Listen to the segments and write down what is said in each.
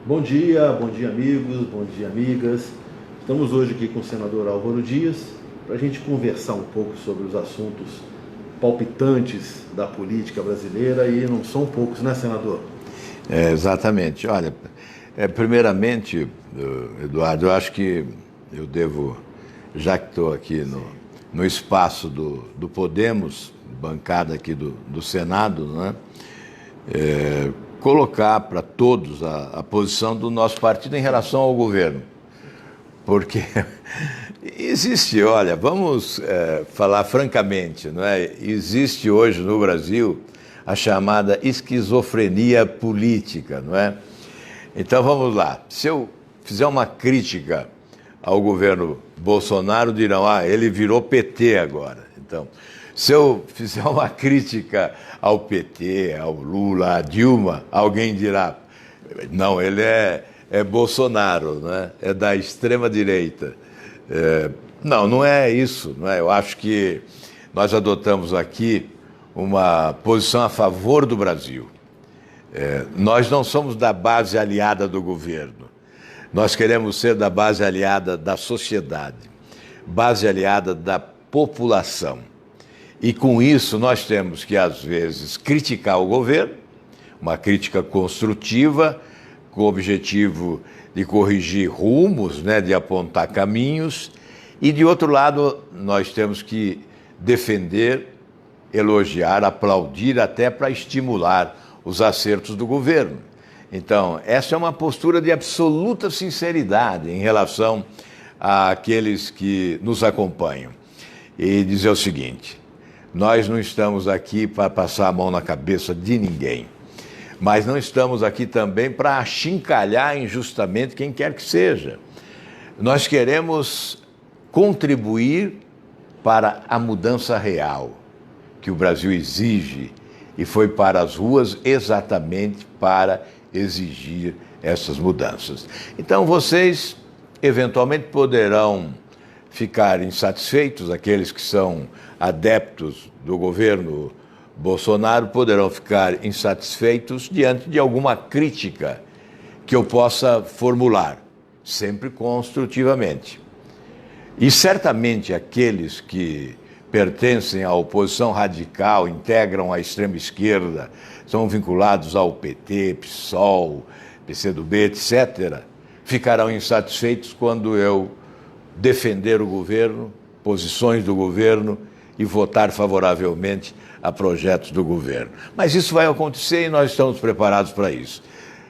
Bom dia amigos, bom dia amigas. Estamos hoje aqui com o senador Álvaro Dias para a gente conversar um pouco sobre os assuntos palpitantes da política brasileira e não são poucos, né, senador? Exatamente. Olha, primeiramente, Eduardo, eu acho que eu devo, já que estou aqui no espaço do Podemos, bancada aqui do Senado, né, colocar para todos a posição do nosso partido em relação ao governo. Porque existe, olha, vamos falar francamente, não é? Existe hoje no Brasil a chamada esquizofrenia política, não é? Então vamos lá, se eu fizer uma crítica ao governo Bolsonaro, dirão, ele virou PT agora. Então, se eu fizer uma crítica ao PT, ao Lula, à Dilma, alguém dirá, não, ele é Bolsonaro, né? É da extrema-direita. Não é isso. Não é? Eu acho que nós adotamos aqui uma posição a favor do Brasil. Nós não somos da base aliada do governo. Nós queremos ser da base aliada da sociedade, base aliada da população. E com isso nós temos que, às vezes, criticar o governo, uma crítica construtiva, com o objetivo de corrigir rumos, né, de apontar caminhos, e de outro lado nós temos que defender, elogiar, aplaudir, até para estimular os acertos do governo. Então, essa é uma postura de absoluta sinceridade em relação àqueles que nos acompanham. E dizer o seguinte, nós não estamos aqui para passar a mão na cabeça de ninguém. Mas não estamos aqui também para achincalhar injustamente quem quer que seja. Nós queremos contribuir para a mudança real que o Brasil exige e foi para as ruas exatamente para exigir essas mudanças. Então vocês eventualmente poderão ficar insatisfeitos, aqueles que são adeptos do governo Bolsonaro poderão ficar insatisfeitos diante de alguma crítica que eu possa formular, sempre construtivamente. E certamente aqueles que pertencem à oposição radical, integram a extrema-esquerda, são vinculados ao PT, PSOL, PCdoB, etc., ficarão insatisfeitos quando eu defender o governo, posições do governo e votar favoravelmente a projetos do governo. Mas isso vai acontecer e nós estamos preparados para isso.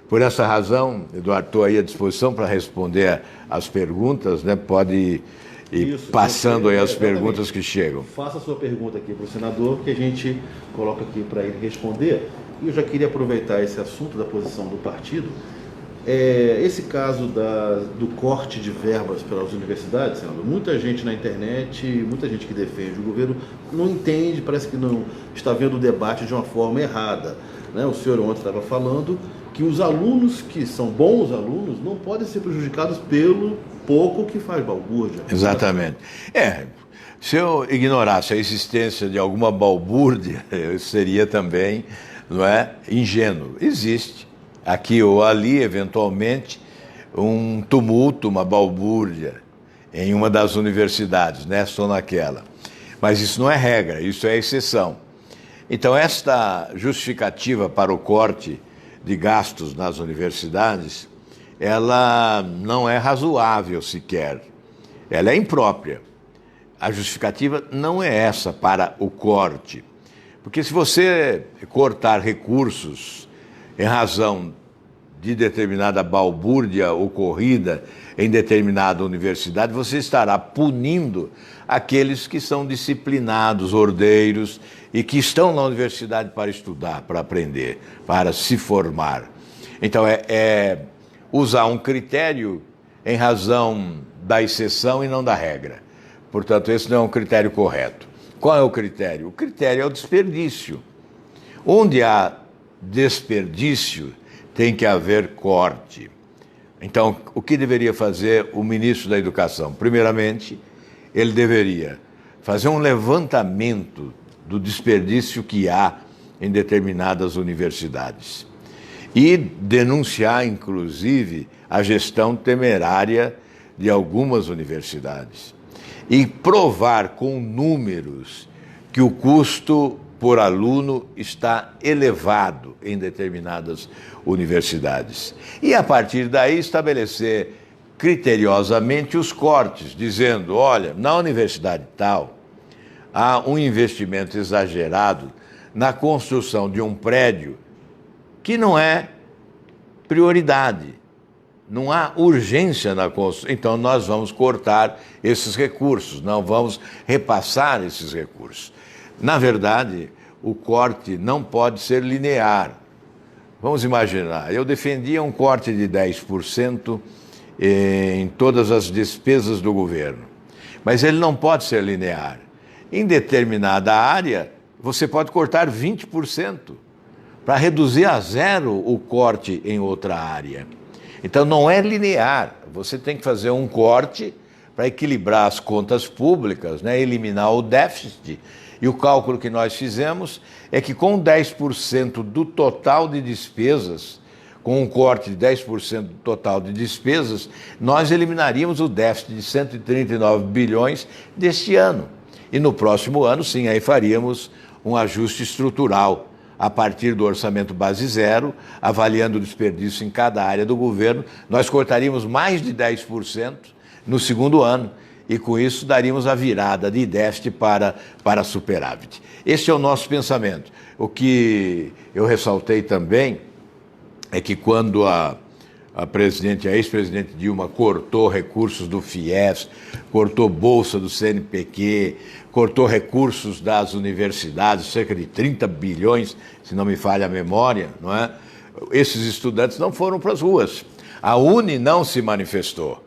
Por essa razão, Eduardo, estou aí à disposição para responder as perguntas, né? Pode ir passando aí as perguntas que chegam. Faça a sua pergunta aqui para o senador, que a gente coloca aqui para ele responder. E eu já queria aproveitar esse assunto da posição do partido. Esse caso do corte de verbas pelas universidades, senador, muita gente na internet, muita gente que defende o governo não entende, parece que não está vendo o debate de uma forma errada, né? O senhor ontem estava falando que os alunos que são bons alunos não podem ser prejudicados pelo pouco que faz balbúrdia. Exatamente. Se eu ignorasse a existência de alguma balbúrdia, eu seria também, não é, ingênuo. Existe. Aqui ou ali, eventualmente, um tumulto, uma balbúrdia em uma das universidades, nessa ou naquela. Mas isso não é regra, isso é exceção. Então, esta justificativa para o corte de gastos nas universidades, ela não é razoável sequer. Ela é imprópria. A justificativa não é essa para o corte. Porque se você cortar recursos em razão de determinada balbúrdia ocorrida em determinada universidade, você estará punindo aqueles que são disciplinados, ordeiros e que estão na universidade para estudar, para aprender, para se formar. Então, é usar um critério em razão da exceção e não da regra. Portanto, esse não é um critério correto. Qual é o critério? O critério é o desperdício. Onde há desperdício, tem que haver corte. Então, o que deveria fazer o ministro da Educação? Primeiramente, ele deveria fazer um levantamento do desperdício que há em determinadas universidades e denunciar, inclusive, a gestão temerária de algumas universidades. E provar com números que o custo por aluno está elevado em determinadas universidades. E, a partir daí, estabelecer criteriosamente os cortes, dizendo, olha, na universidade tal, há um investimento exagerado na construção de um prédio que não é prioridade, não há urgência na construção, então nós vamos cortar esses recursos, não vamos repassar esses recursos. Na verdade, o corte não pode ser linear. Vamos imaginar, eu defendia um corte de 10% em todas as despesas do governo, mas ele não pode ser linear. Em determinada área, você pode cortar 20% para reduzir a zero o corte em outra área. Então não é linear, você tem que fazer um corte para equilibrar as contas públicas, né, eliminar o déficit. E o cálculo que nós fizemos é que com 10% do total de despesas, com um corte de 10% do total de despesas, nós eliminaríamos o déficit de 139 bilhões deste ano. E no próximo ano, sim, aí faríamos um ajuste estrutural a partir do orçamento base zero, avaliando o desperdício em cada área do governo, nós cortaríamos mais de 10% no segundo ano e com isso daríamos a virada de déficit para superávit. Esse é o nosso pensamento. O que eu ressaltei também é que quando a ex-presidente Dilma cortou recursos do FIES, cortou bolsa do CNPq, cortou recursos das universidades, cerca de 30 bilhões, se não me falha a memória, não é? Esses estudantes não foram para as ruas. A UNE não se manifestou.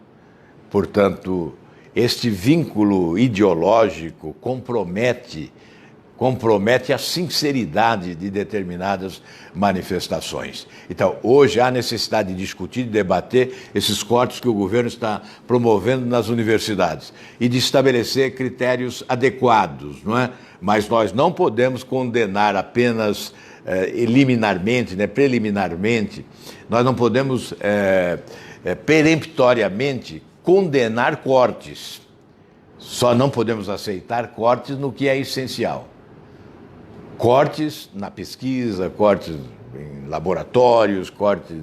Portanto, este vínculo ideológico compromete a sinceridade de determinadas manifestações. Então, hoje há necessidade de discutir, de debater esses cortes que o governo está promovendo nas universidades e de estabelecer critérios adequados, não é? Mas nós não podemos condenar apenas liminarmente, né, preliminarmente, nós não podemos peremptoriamente condenar cortes. Só não podemos aceitar cortes no que é essencial. Cortes na pesquisa, cortes em laboratórios, cortes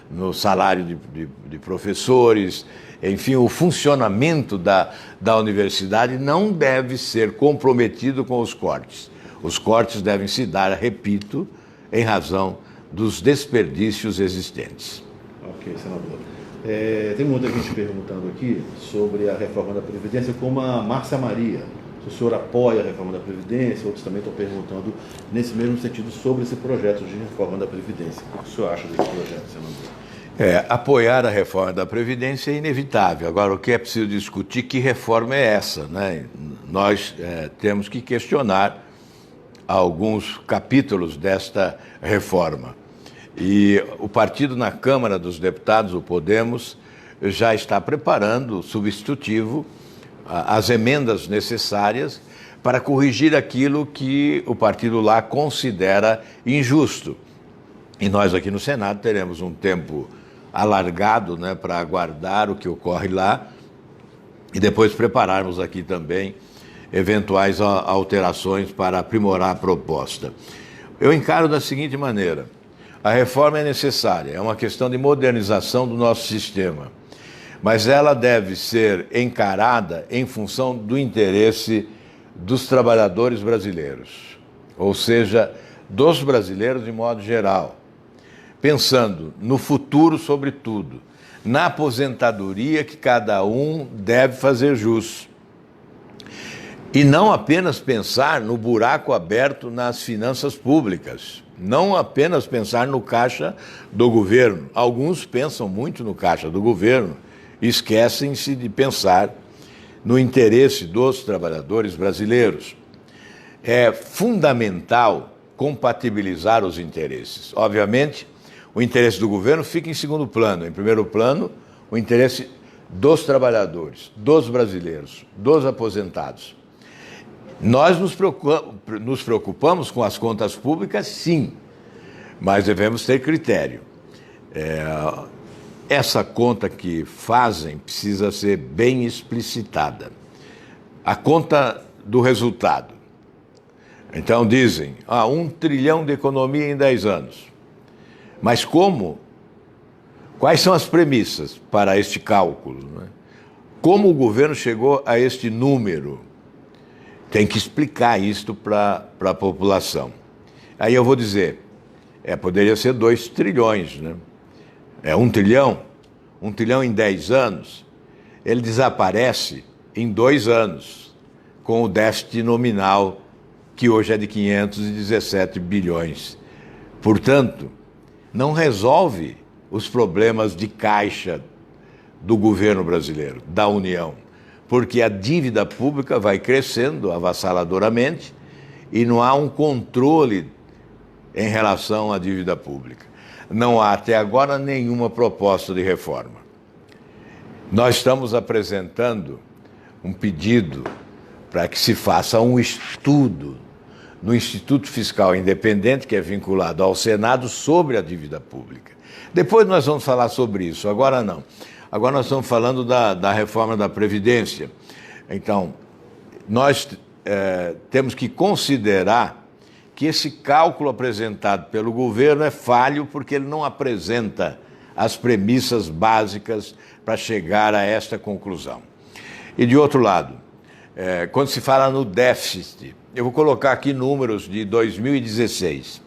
no salário de professores, enfim, o funcionamento da universidade não deve ser comprometido com os cortes. Os cortes devem se dar, repito, em razão dos desperdícios existentes. Ok, senador. Tem muita gente perguntando aqui sobre a reforma da Previdência, como a Márcia Maria. Se o senhor apoia a reforma da Previdência, outros também estão perguntando nesse mesmo sentido sobre esse projeto de reforma da Previdência. O que o senhor acha desse projeto, senador? Apoiar a reforma da Previdência é inevitável. Agora, o que é preciso discutir, que reforma é essa, né? Nós temos que questionar alguns capítulos desta reforma. E o partido na Câmara dos Deputados, o Podemos, já está preparando o substitutivo, as emendas necessárias para corrigir aquilo que o partido lá considera injusto. E nós aqui no Senado teremos um tempo alargado, né, para aguardar o que ocorre lá e depois prepararmos aqui também eventuais alterações para aprimorar a proposta. Eu encaro da seguinte maneira: a reforma é necessária, é uma questão de modernização do nosso sistema, mas ela deve ser encarada em função do interesse dos trabalhadores brasileiros, ou seja, dos brasileiros de modo geral, pensando no futuro sobretudo, na aposentadoria que cada um deve fazer jus. E não apenas pensar no buraco aberto nas finanças públicas, não apenas pensar no caixa do governo. Alguns pensam muito no caixa do governo e esquecem-se de pensar no interesse dos trabalhadores brasileiros. É fundamental compatibilizar os interesses. Obviamente, o interesse do governo fica em segundo plano. Em primeiro plano, o interesse dos trabalhadores, dos brasileiros, dos aposentados. Nós nos preocupamos com as contas públicas, sim, mas devemos ter critério. Essa conta que fazem precisa ser bem explicitada. A conta do resultado. Então dizem, 1 trilhão de economia em 10 anos. Mas como? Quais são as premissas para este cálculo? Não é? Como o governo chegou a este número? Tem que explicar isto para a população. Aí eu vou dizer, poderia ser 2 trilhões, né? 1 trilhão? 1 trilhão em 10 anos, ele desaparece em 2 anos, com o déficit nominal, que hoje é de 517 bilhões. Portanto, não resolve os problemas de caixa do governo brasileiro, da União, porque a dívida pública vai crescendo avassaladoramente e não há um controle em relação à dívida pública. Não há até agora nenhuma proposta de reforma. Nós estamos apresentando um pedido para que se faça um estudo no Instituto Fiscal Independente, que é vinculado ao Senado, sobre a dívida pública. Depois nós vamos falar sobre isso, agora não. Agora nós estamos falando da reforma da Previdência. Então, nós temos que considerar que esse cálculo apresentado pelo governo é falho porque ele não apresenta as premissas básicas para chegar a esta conclusão. E de outro lado, quando se fala no déficit, eu vou colocar aqui números de 2016.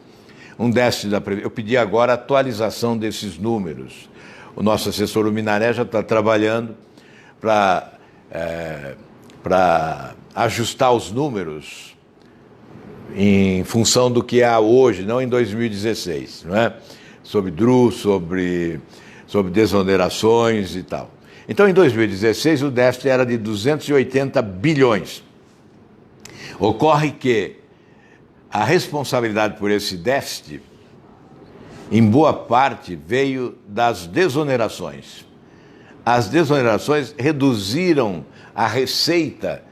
Um déficit da Previdência. Eu pedi agora a atualização desses números. O nosso assessor, o Minaré, já está trabalhando para ajustar os números em função do que há hoje, não em 2016, não é? Sobre DRU, sobre desonerações e tal. Então, em 2016, o déficit era de 280 bilhões. Ocorre que a responsabilidade por esse déficit, em boa parte, veio das desonerações. As desonerações reduziram a receita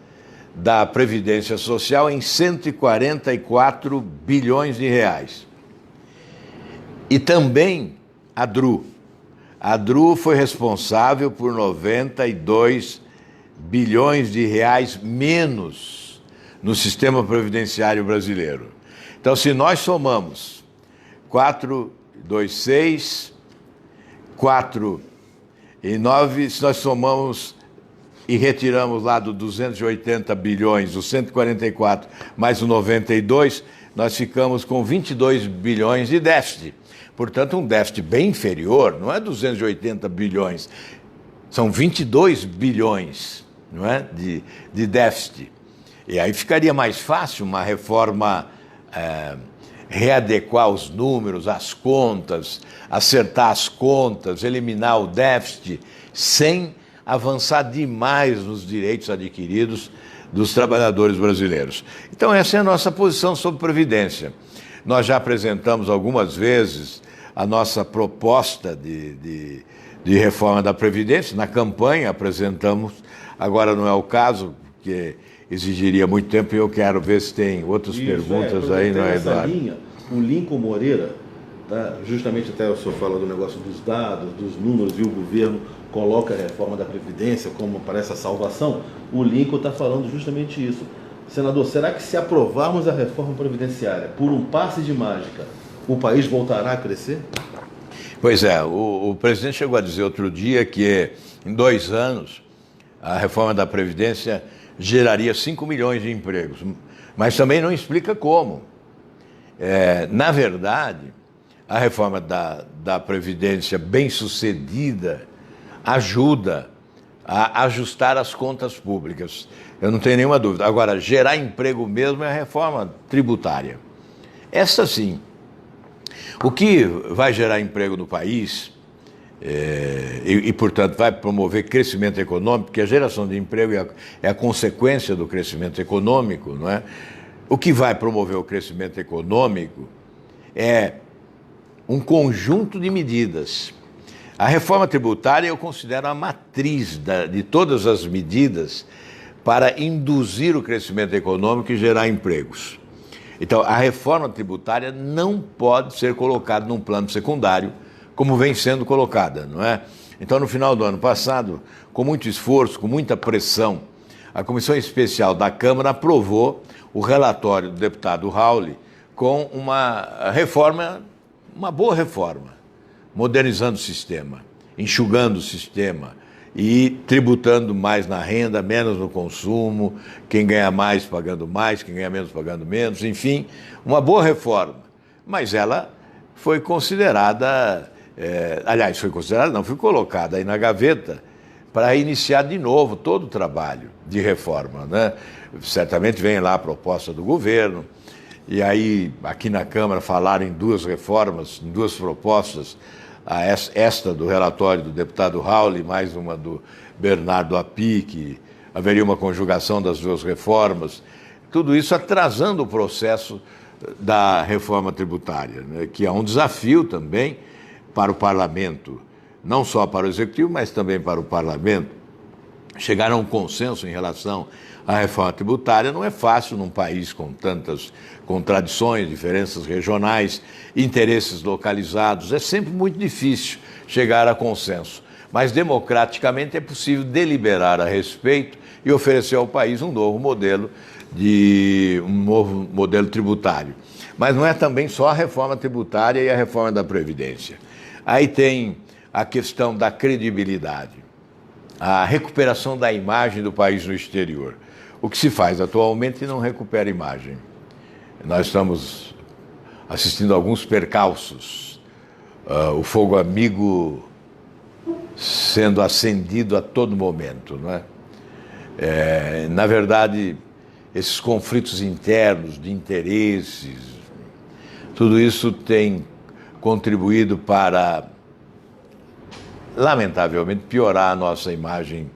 da Previdência Social em 144 bilhões de reais. E também a DRU. A DRU foi responsável por 92 bilhões de reais menos no sistema previdenciário brasileiro. Então, se nós somamos 4,26, 4 e 9, se nós somamos e retiramos lá do 280 bilhões, os 144 mais o 92, nós ficamos com 22 bilhões de déficit. Portanto, um déficit bem inferior, não é 280 bilhões, são 22 bilhões, não é? de déficit. E aí ficaria mais fácil uma reforma, readequar os números, as contas, acertar as contas, eliminar o déficit, sem avançar demais nos direitos adquiridos dos trabalhadores brasileiros. Então, essa é a nossa posição sobre Previdência. Nós já apresentamos algumas vezes a nossa proposta de reforma da Previdência. Na campanha apresentamos, agora não é o caso, porque exigiria muito tempo e eu quero ver se tem outras perguntas aí, não é, Eduardo? Linha, o Lincoln Moreira, tá? Justamente até o senhor fala do negócio dos dados, dos números, e o governo coloca a reforma da Previdência como parece a salvação. O Lincoln está falando justamente isso. Senador, será que se aprovarmos a reforma previdenciária por um passe de mágica, o país voltará a crescer? Pois é, o presidente chegou a dizer outro dia que em 2 anos a reforma da Previdência geraria 5 milhões de empregos, mas também não explica como. Na verdade, a reforma da Previdência bem-sucedida ajuda a ajustar as contas públicas. Eu não tenho nenhuma dúvida. Agora, gerar emprego mesmo é a reforma tributária. Essa sim. O que vai gerar emprego no país portanto, vai promover crescimento econômico, porque a geração de emprego é a consequência do crescimento econômico, não é? O que vai promover o crescimento econômico é um conjunto de medidas. A reforma tributária eu considero a matriz de todas as medidas para induzir o crescimento econômico e gerar empregos. Então, a reforma tributária não pode ser colocada num plano secundário, como vem sendo colocada, não é? Então, no final do ano passado, com muito esforço, com muita pressão, a Comissão Especial da Câmara aprovou o relatório do deputado Rauli com uma reforma, uma boa reforma, modernizando o sistema, enxugando o sistema e tributando mais na renda, menos no consumo, quem ganha mais pagando mais, quem ganha menos pagando menos, enfim, uma boa reforma. Mas ela foi considerada, foi colocada aí na gaveta para iniciar de novo todo o trabalho de reforma, né? Certamente vem lá a proposta do governo, e aí aqui na Câmara falaram em duas reformas, em duas propostas, esta do relatório do deputado Rauli, mais uma do Bernardo Api, que haveria uma conjugação das duas reformas, tudo isso atrasando o processo da reforma tributária, né? Que é um desafio também para o parlamento, não só para o executivo, mas também para o parlamento. Chegar a um consenso em relação à reforma tributária não é fácil num país com tantas contradições, diferenças regionais, interesses localizados. É sempre muito difícil chegar a consenso. Mas democraticamente é possível deliberar a respeito e oferecer ao país um novo modelo tributário. Mas não é também só a reforma tributária e a reforma da Previdência. Aí tem a questão da credibilidade, a recuperação da imagem do país no exterior. O que se faz atualmente não recupera a imagem. Nós estamos assistindo a alguns percalços, o fogo amigo sendo acendido a todo momento, não é? Na verdade, esses conflitos internos, de interesses, tudo isso tem contribuído para, lamentavelmente, piorar a nossa imagem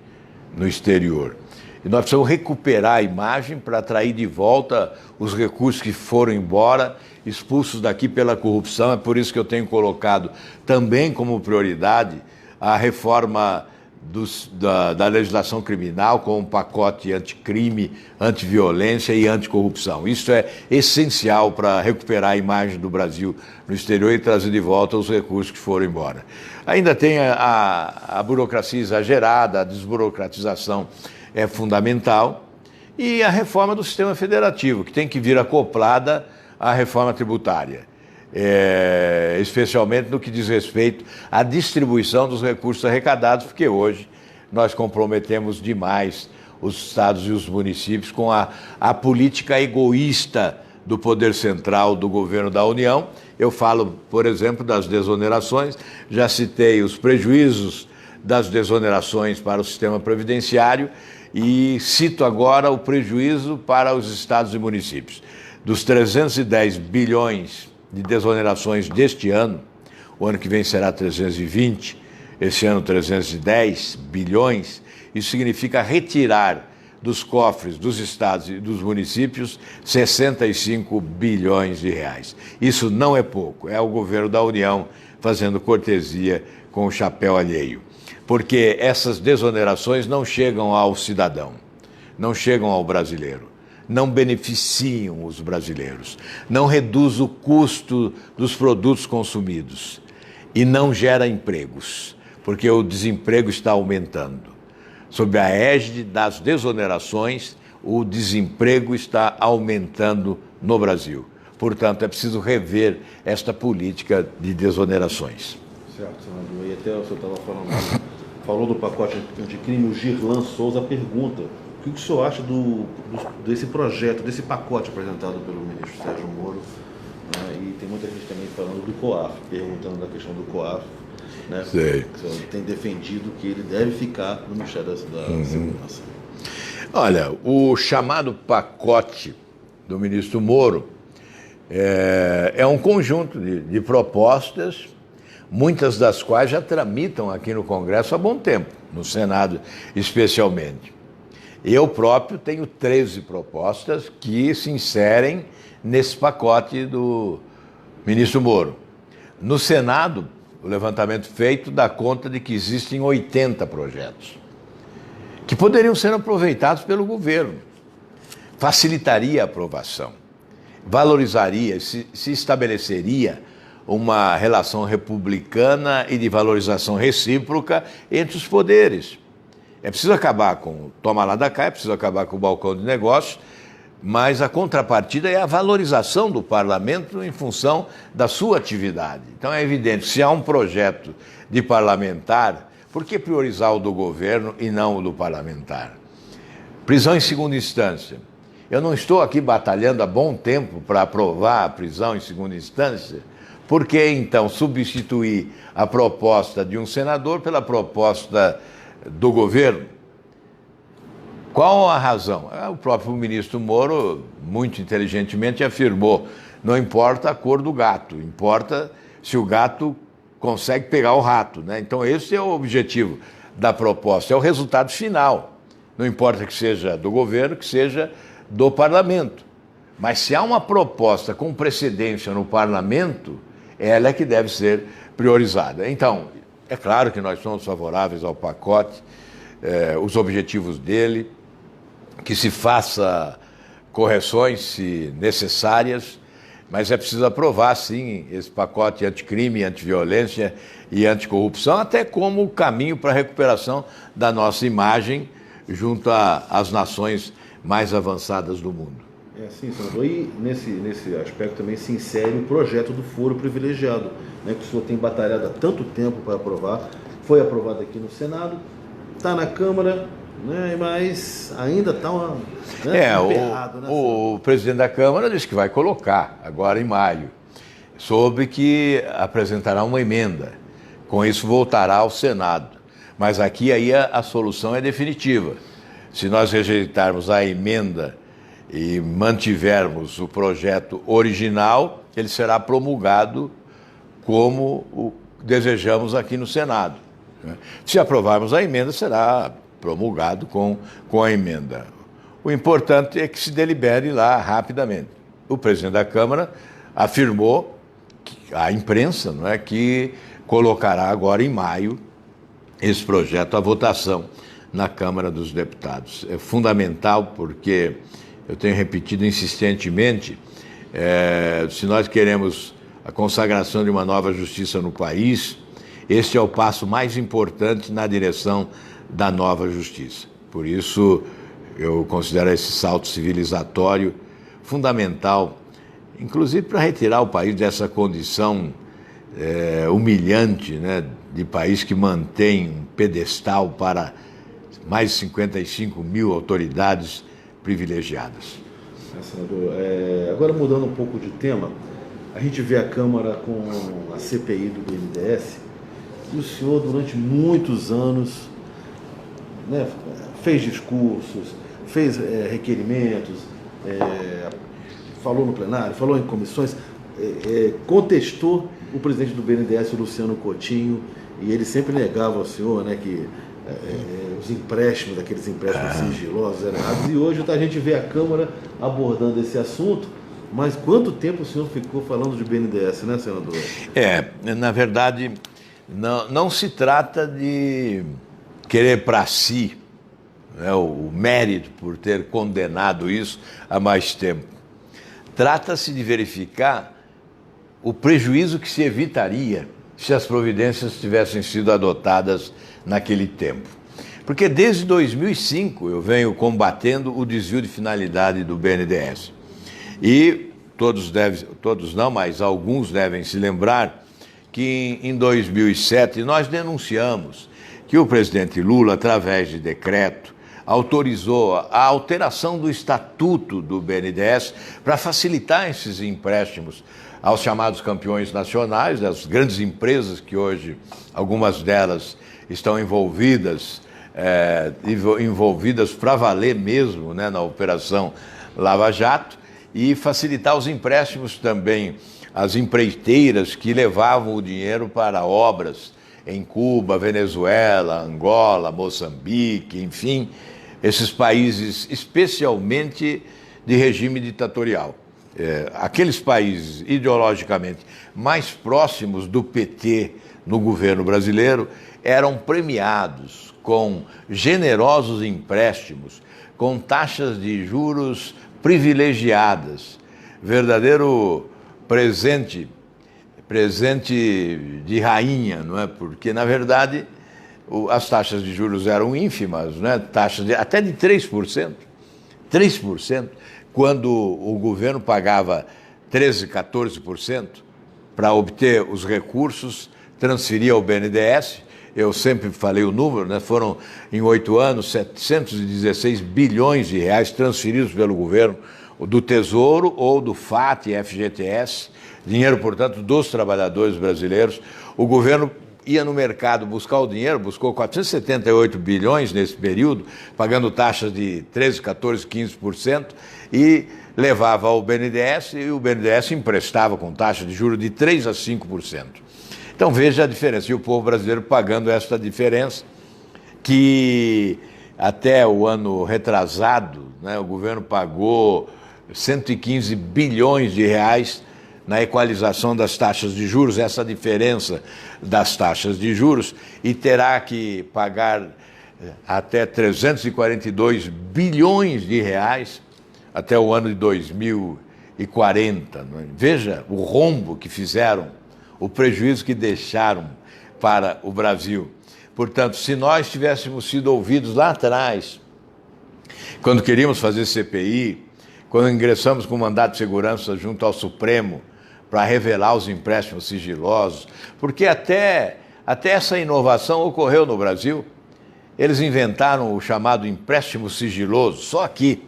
no exterior. E nós precisamos recuperar a imagem para atrair de volta os recursos que foram embora, expulsos daqui pela corrupção. É por isso que eu tenho colocado também como prioridade a reforma da legislação criminal com um pacote anticrime, antiviolência e anticorrupção. Isso é essencial para recuperar a imagem do Brasil no exterior e trazer de volta os recursos que foram embora. Ainda tem a burocracia exagerada, a desburocratização é fundamental, e a reforma do sistema federativo, que tem que vir acoplada à reforma tributária, especialmente no que diz respeito à distribuição dos recursos arrecadados, porque hoje nós comprometemos demais os estados e os municípios com a política egoísta do poder central do governo da União. Eu falo, por exemplo, das desonerações, já citei os prejuízos das desonerações para o sistema previdenciário e cito agora o prejuízo para os estados e municípios. Dos 310 bilhões de desonerações deste ano, o ano que vem será 320, esse ano 310 bilhões, isso significa retirar dos cofres dos estados e dos municípios 65 bilhões de reais. Isso não é pouco, é o governo da União fazendo cortesia com o chapéu alheio. Porque essas desonerações não chegam ao cidadão, não chegam ao brasileiro, não beneficiam os brasileiros, não reduz o custo dos produtos consumidos e não gera empregos, porque o desemprego está aumentando. Sob a égide das desonerações, o desemprego está aumentando no Brasil. Portanto, é preciso rever esta política de desonerações. Certo, senador. E até o senhor estava falou do pacote anticrime, o Girlan Souza pergunta: o que o senhor acha desse projeto, desse pacote apresentado pelo ministro Sérgio Moro? Né? E tem muita gente também falando do COAF, perguntando da questão do COAF. Né? Sei. O senhor tem defendido que ele deve ficar no Ministério da Segurança. Olha, o chamado pacote do ministro Moro é um conjunto de propostas, muitas das quais já tramitam aqui no Congresso há bom tempo, no Senado especialmente. Eu próprio tenho 13 propostas que se inserem nesse pacote do ministro Moro. No Senado, o levantamento feito dá conta de que existem 80 projetos que poderiam ser aproveitados pelo governo. Facilitaria a aprovação. valorizaria, se estabeleceria uma relação republicana e de valorização recíproca entre os poderes. É preciso acabar com o toma lá da cá, é preciso acabar com o balcão de negócios, mas a contrapartida é a valorização do parlamento em função da sua atividade. Então é evidente, se há um projeto de parlamentar, por que priorizar o do governo e não o do parlamentar? Prisão em segunda instância. Eu não estou aqui batalhando há bom tempo para aprovar a prisão em segunda instância. Por que, então, substituir a proposta de um senador pela proposta do governo? Qual a razão? O próprio ministro Moro, muito inteligentemente, afirmou: não importa a cor do gato, importa se o gato consegue pegar o rato, né? Então, esse é o objetivo da proposta, é o resultado final. Não importa que seja do governo, que seja do parlamento. Mas se há uma proposta com precedência no parlamento, ela é que deve ser priorizada. Então, é claro que nós somos favoráveis ao pacote, os objetivos dele, que se faça correções, se necessárias, mas é preciso aprovar, sim, esse pacote anticrime, antiviolência e anticorrupção, até como caminho para a recuperação da nossa imagem junto às nações mais avançadas do mundo. É assim, senador. E nesse aspecto também se insere o projeto do foro privilegiado, né, que o senhor tem batalhado há tanto tempo para aprovar. Foi aprovado aqui no Senado, está na Câmara, né, mas ainda está emperrado. O presidente da Câmara disse que vai colocar, agora em maio, soube que apresentará uma emenda. Com isso voltará ao Senado. Mas aqui aí a solução é definitiva. Se nós rejeitarmos a emenda e mantivermos o projeto original, ele será promulgado como desejamos aqui no Senado. Se aprovarmos a emenda, será promulgado com a emenda. O importante é que se delibere lá rapidamente. O presidente da Câmara afirmou à imprensa, não é, que colocará agora em maio esse projeto à votação na Câmara dos Deputados. É fundamental porque, eu tenho repetido insistentemente, se nós queremos a consagração de uma nova justiça no país, este é o passo mais importante na direção da nova justiça. Por isso, eu considero esse salto civilizatório fundamental, inclusive para retirar o país dessa condição humilhante, né, de país que mantém um pedestal para mais de 55 mil autoridades privilegiadas. Senador, agora mudando um pouco de tema, a gente vê a Câmara com a CPI do BNDES, e o senhor durante muitos anos, né, fez discursos, fez requerimentos, falou no plenário, falou em comissões, contestou o presidente do BNDES, o Luciano Coutinho, e ele sempre negava ao senhor, né, que os empréstimos, aqueles empréstimos sigilosos eram errados, e hoje a gente vê a Câmara abordando esse assunto, mas quanto tempo o senhor ficou falando de BNDES, né, senador? Na verdade, não se trata de querer para si, né, o mérito por ter condenado isso há mais tempo. Trata-se de verificar o prejuízo que se evitaria se as providências tivessem sido adotadas naquele tempo. Porque desde 2005 eu venho combatendo o desvio de finalidade do BNDES. E todos não, mas alguns devem se lembrar que em 2007 nós denunciamos que o presidente Lula, através de decreto, autorizou a alteração do estatuto do BNDES para facilitar esses empréstimos aos chamados campeões nacionais, das grandes empresas que hoje, algumas delas, estão envolvidas para valer mesmo, né, na Operação Lava Jato, e facilitar os empréstimos também às empreiteiras que levavam o dinheiro para obras em Cuba, Venezuela, Angola, Moçambique, enfim, esses países especialmente de regime ditatorial. Aqueles países ideologicamente mais próximos do PT no governo brasileiro eram premiados com generosos empréstimos, com taxas de juros privilegiadas, verdadeiro presente de rainha, não é? Porque, na verdade, as taxas de juros eram ínfimas, né? Taxas até de 3%. 3%, quando o governo pagava 13%, 14% para obter os recursos, transferia ao BNDES. Eu sempre falei o número, né? Foram, em 8 anos, 716 bilhões de reais transferidos pelo governo do Tesouro ou do FAT e FGTS, dinheiro, portanto, dos trabalhadores brasileiros. O governo ia no mercado buscar o dinheiro, buscou 478 bilhões nesse período, pagando taxas de 13%, 14%, 15%, e levava ao BNDES, e o BNDES emprestava com taxa de juros de 3% a 5%. Então veja a diferença, e o povo brasileiro pagando esta diferença, que até o ano retrasado, né, o governo pagou 115 bilhões de reais na equalização das taxas de juros, essa diferença das taxas de juros, e terá que pagar até 342 bilhões de reais até o ano de 2040. Veja o rombo que fizeram, o prejuízo que deixaram para o Brasil. Portanto, se nós tivéssemos sido ouvidos lá atrás, quando queríamos fazer CPI, quando ingressamos com mandato de segurança junto ao Supremo para revelar os empréstimos sigilosos, porque até essa inovação ocorreu no Brasil. Eles inventaram o chamado empréstimo sigiloso, só aqui.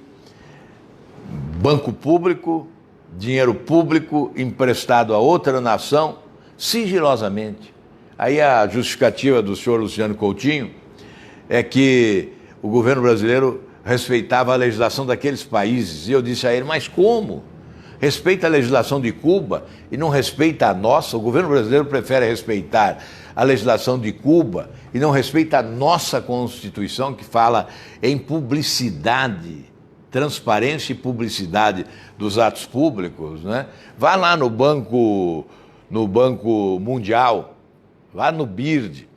Banco público, dinheiro público emprestado a outra nação, sigilosamente. Aí a justificativa do senhor Luciano Coutinho é que o governo brasileiro respeitava a legislação daqueles países. E eu disse a ele, mas como? Respeita a legislação de Cuba e não respeita a nossa? O governo brasileiro prefere respeitar a legislação de Cuba e não respeita a nossa Constituição, que fala em publicidade, transparência e publicidade dos atos públicos, né? Vá lá no Banco Mundial, lá no BIRD,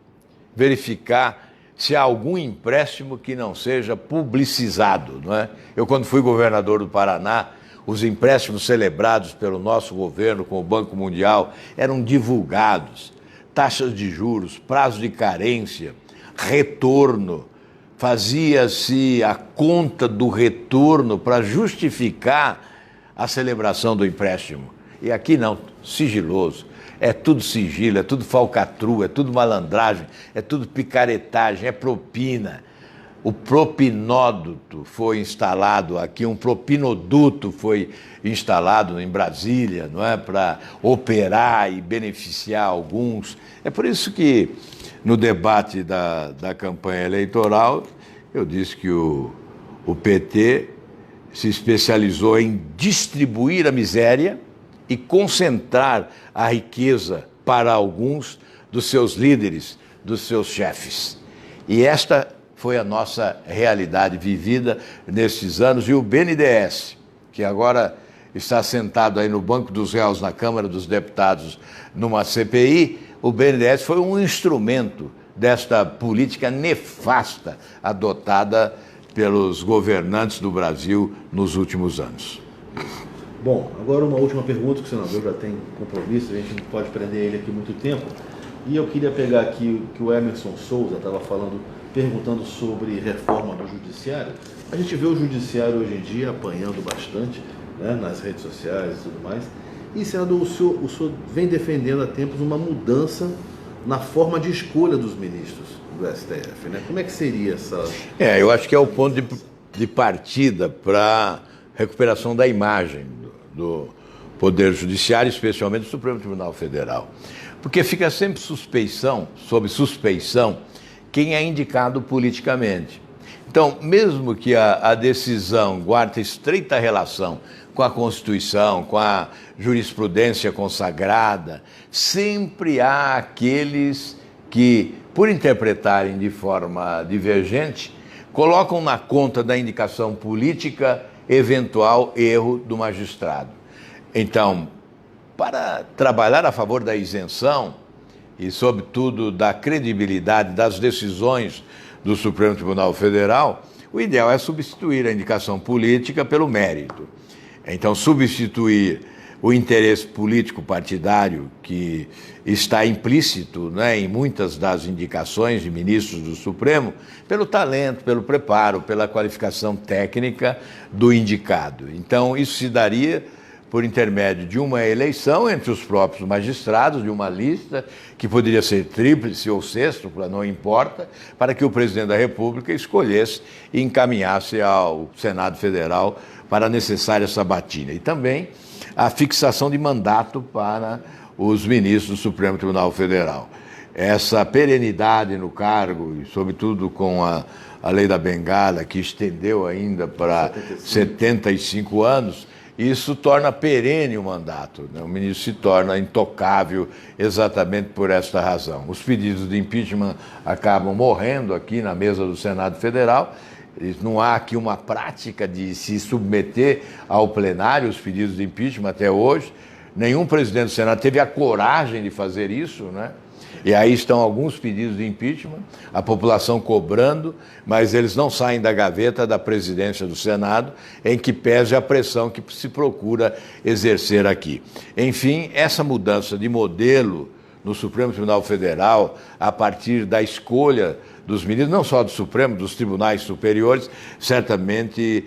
verificar se há algum empréstimo que não seja publicizado, não é? Eu, quando fui governador do Paraná, os empréstimos celebrados pelo nosso governo com o Banco Mundial eram divulgados. Taxas de juros, prazo de carência, retorno. Fazia-se a conta do retorno para justificar a celebração do empréstimo. E aqui não, sigiloso. É tudo sigilo, é tudo falcatrua, é tudo malandragem, é tudo picaretagem, é propina. O propinóduto foi instalado aqui, um propinoduto foi instalado em Brasília, não é, para operar e beneficiar alguns. É por isso que no debate da campanha eleitoral eu disse que o PT se especializou em distribuir a miséria e concentrar a riqueza para alguns dos seus líderes, dos seus chefes. E esta foi a nossa realidade vivida nesses anos. E o BNDES, que agora está sentado aí no Banco dos Réus, na Câmara dos Deputados, numa CPI, o BNDES foi um instrumento desta política nefasta adotada pelos governantes do Brasil nos últimos anos. Bom, agora uma última pergunta, que o senador já tem compromisso, a gente não pode prender ele aqui muito tempo. E eu queria pegar aqui o que o Emerson Souza estava perguntando sobre reforma do judiciário. A gente vê o judiciário hoje em dia apanhando bastante, né, nas redes sociais e tudo mais. E, senador, o senhor vem defendendo há tempos uma mudança na forma de escolha dos ministros do STF, né? Como é que seria essa... Eu acho que é o ponto de partida para a recuperação da imagem do Poder Judiciário, especialmente do Supremo Tribunal Federal. Porque fica sempre sob suspeição, quem é indicado politicamente. Então, mesmo que a decisão guarde estreita relação com a Constituição, com a jurisprudência consagrada, sempre há aqueles que, por interpretarem de forma divergente, colocam na conta da indicação política eventual erro do magistrado. Então, para trabalhar a favor da isenção e, sobretudo, da credibilidade das decisões do Supremo Tribunal Federal, o ideal é substituir a indicação política pelo mérito. Então, substituir o interesse político partidário que está implícito, né, em muitas das indicações de ministros do Supremo, pelo talento, pelo preparo, pela qualificação técnica do indicado. Então, isso se daria por intermédio de uma eleição entre os próprios magistrados, de uma lista, que poderia ser tríplice ou sextupla, não importa, para que o presidente da República escolhesse e encaminhasse ao Senado Federal para a necessária sabatina. E também a fixação de mandato para os ministros do Supremo Tribunal Federal. Essa perenidade no cargo, e sobretudo com a lei da Bengala, que estendeu ainda para 75 anos, isso torna perene o mandato, né? O ministro se torna intocável exatamente por esta razão. Os pedidos de impeachment acabam morrendo aqui na mesa do Senado Federal. Não há aqui uma prática de se submeter ao plenário os pedidos de impeachment até hoje. Nenhum presidente do Senado teve a coragem de fazer isso, né? E aí estão alguns pedidos de impeachment, a população cobrando, mas eles não saem da gaveta da presidência do Senado, em que pese a pressão que se procura exercer aqui. Enfim, essa mudança de modelo no Supremo Tribunal Federal, a partir da escolha dos ministros, não só do Supremo, dos tribunais superiores, certamente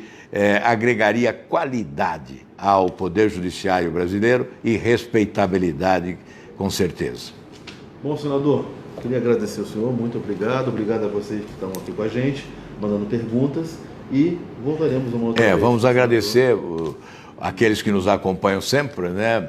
agregaria qualidade ao Poder Judiciário brasileiro e respeitabilidade, com certeza. Bom, senador, queria agradecer ao senhor, muito obrigado. Obrigado a vocês que estão aqui com a gente, mandando perguntas, e voltaremos uma outra vez. Vamos agradecer aqueles que nos acompanham sempre, né?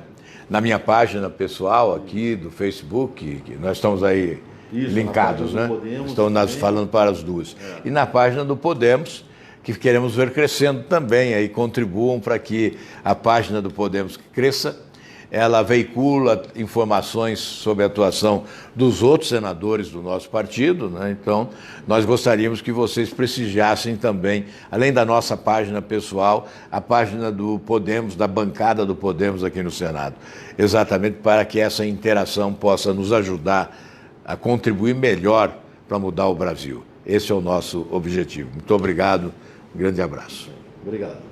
Na minha página pessoal aqui do Facebook, que nós estamos aí linkados, né? Estamos nós falando para as duas. E na página do Podemos, que queremos ver crescendo também, aí contribuam para que a página do Podemos cresça. Ela veicula informações sobre a atuação dos outros senadores do nosso partido, né? Então, nós gostaríamos que vocês prestigiassem também, além da nossa página pessoal, a página do Podemos, da bancada do Podemos aqui no Senado, exatamente para que essa interação possa nos ajudar a contribuir melhor para mudar o Brasil. Esse é o nosso objetivo. Muito obrigado, um grande abraço. Obrigado.